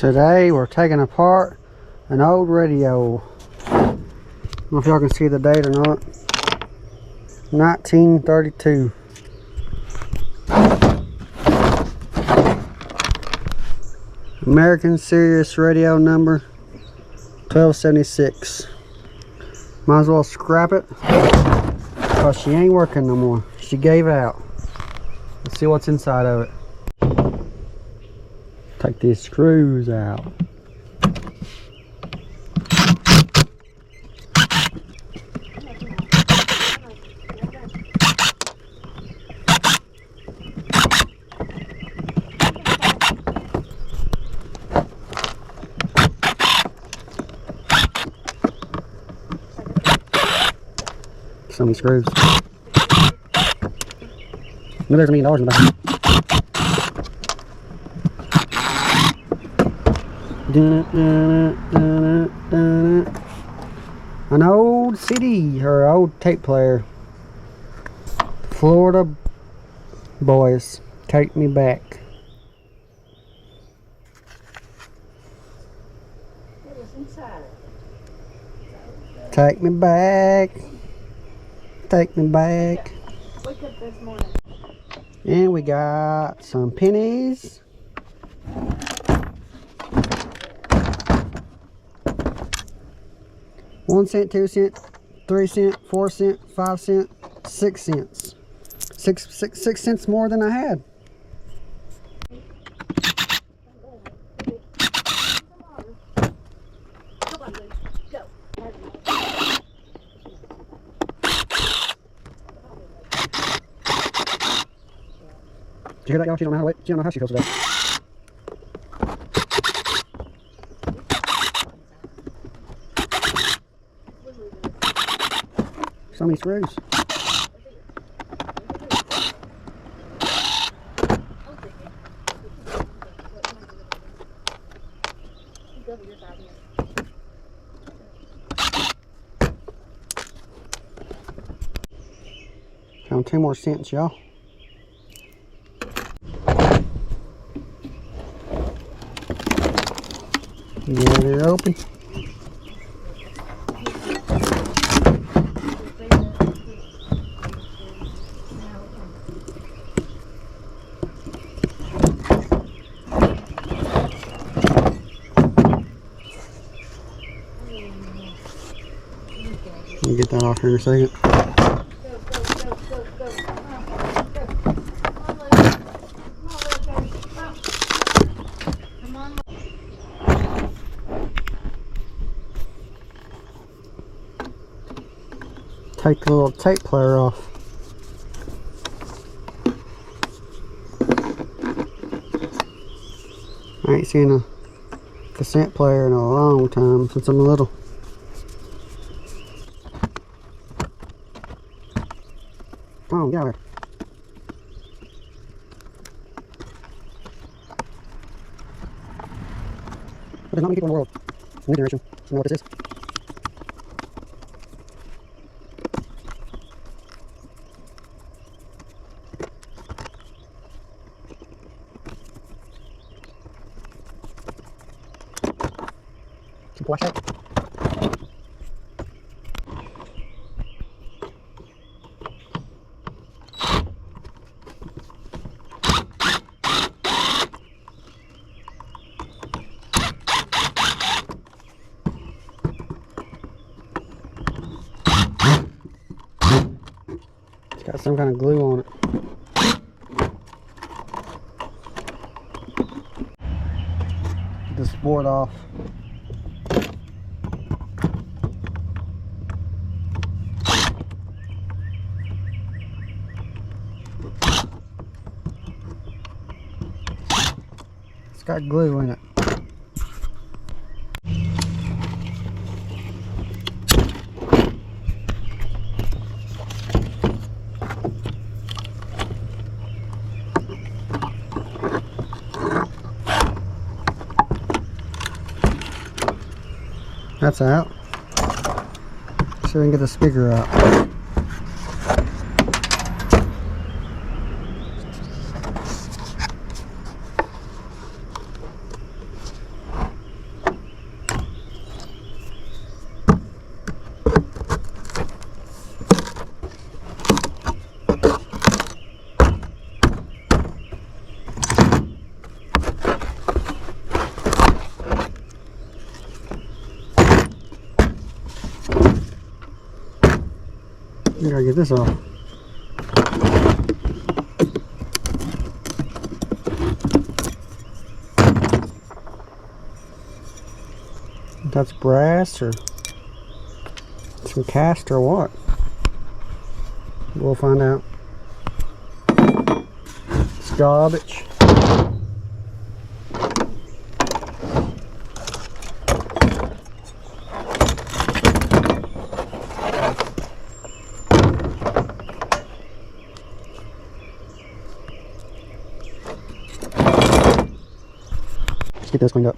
Today we're taking apart an old radio. I don't know if y'all can see the date or not. 1932. American Sirius radio number 1276. Might as well scrap it because she ain't working no more. She gave out. Let's see what's inside of it. Take these screws out. So many screws. Maybe there's $1 million in the back. An old CD or old tape player. Florida Boys, Take Me Back. What was inside? Take me back. Take me back. Wake up this morning. And we got some pennies. $1 cent, 2 cent, 3 cent, 4 cent, 5 cent, 6 cents. 6 cents more than I had. Did you hear that, y'all? She don't know how to wait. She don't know how she feels today. So many screws. Found 2 more cents, y'all. Get it open. I'll get that off here in a second. Take the little tape player off. I ain't seen a cassette player in a long time, since I'm little. Oh, get out of there. But there's not many people in the world, new generation, who know what this is. Some flashlight. It's got some kind of glue on it. Get this board off. It's got glue in it. That's out. See if we can get the speaker out. I gotta get this off. That's brass or some cast or what? We'll find out. It's garbage. Let's get this cleaned up.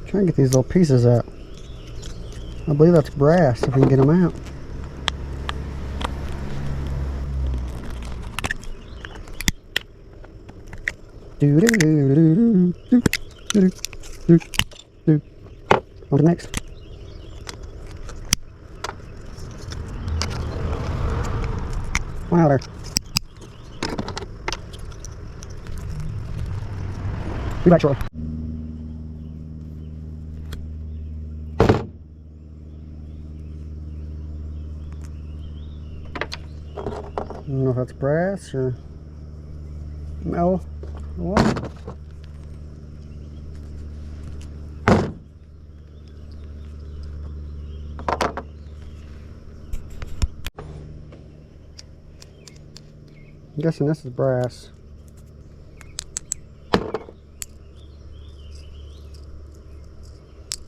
Try and get these little pieces out. I believe that's brass if we can get them out. On to the next. Louder. Be back shortly. I don't know if that's brass or metal or what. I'm guessing this is brass.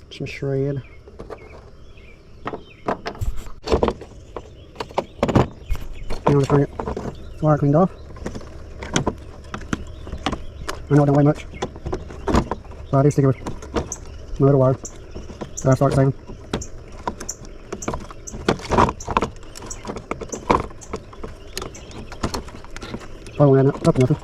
Some shred. Now just bring it wire cleaned off. I know it don't weigh much, but I do stick it with my little wire that I start saving. Probably won't add up to nothing.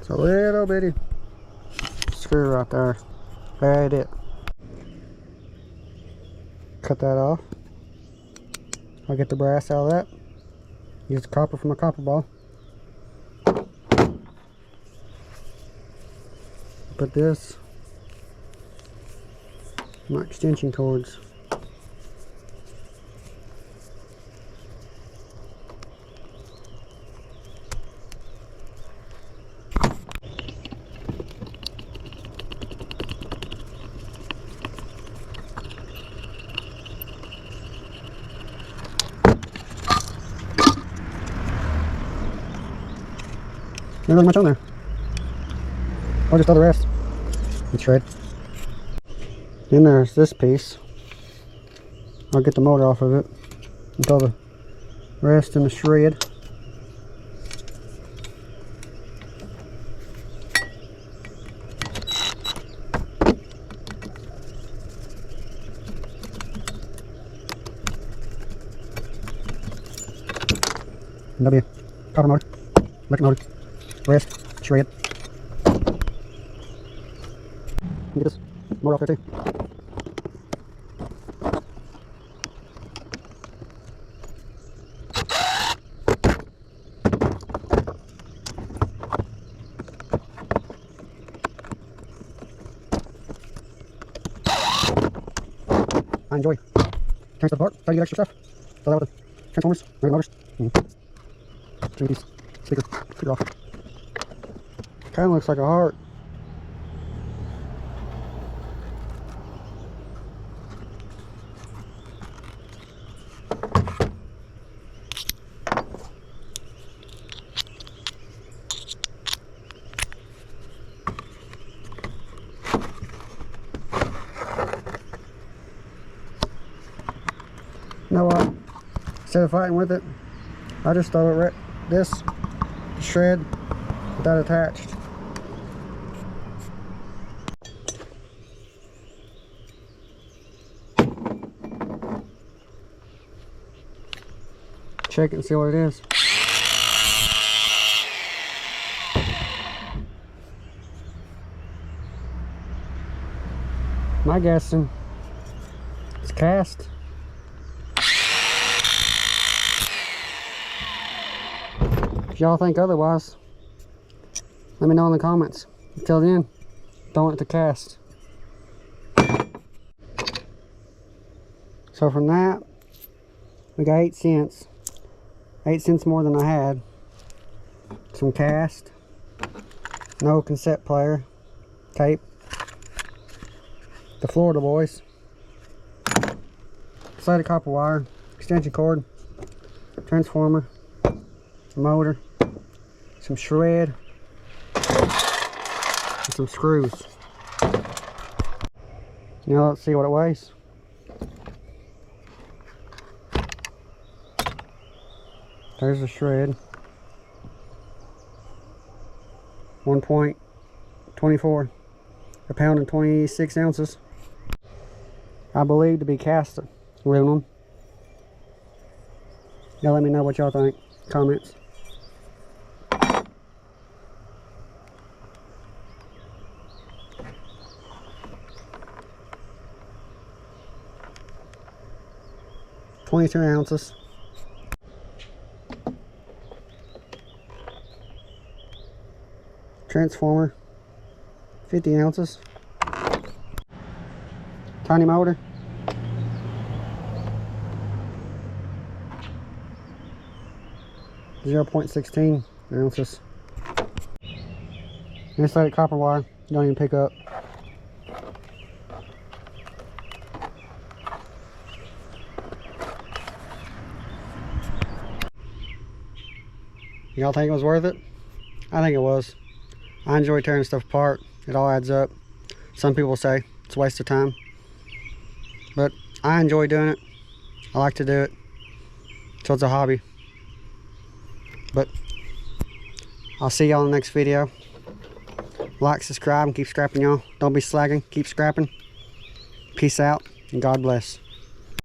It's a little bitty screw right there. Buried it. Cut that off. I'll get the brass out of that. Use the copper from a copper ball. Put this my extension cords. Not really much on there. I'll just throw the rest and shred. Then there's this piece. I'll get the motor off of it and throw the rest in the shred. And that'll be a copper motor, electric motor. Rest, shred. Get this motor off there too. I enjoy turn stuff apart, try to get extra stuff. So that with the transformers, regular motors. Turn these sticker off. Kind of looks like a heart. know what? Instead of fighting with it, I just throw it right this shred with that attached. Check it and see what it is. My guessing, it's cast. If y'all think otherwise, let me know in the comments. Until then, don't let the cast. So from that, we got 8 cents. 8 cents more than I had. Some cast. No cassette player. Tape. The Florida boys. Set of copper wire. Extension cord. Transformer. Motor. Some shred. And some screws. Now let's see what it weighs. There's a shred. 1.24. A pound and 26 ounces. I believe to be cast aluminum. Y'all let me know what y'all think. Comments. .22 ounces. Transformer, 50 ounces. Tiny motor. .16 ounces. Insulated copper wire, you don't even pick up. Y'all think it was worth it? I think it was. I enjoy tearing stuff apart. It all adds up. Some people say it's a waste of time, but I enjoy doing it. I like to do it, so it's a hobby. But I'll see y'all in the next video. Like, subscribe, and keep scrapping, y'all. Don't be slacking, keep scrapping. Peace out, and God bless.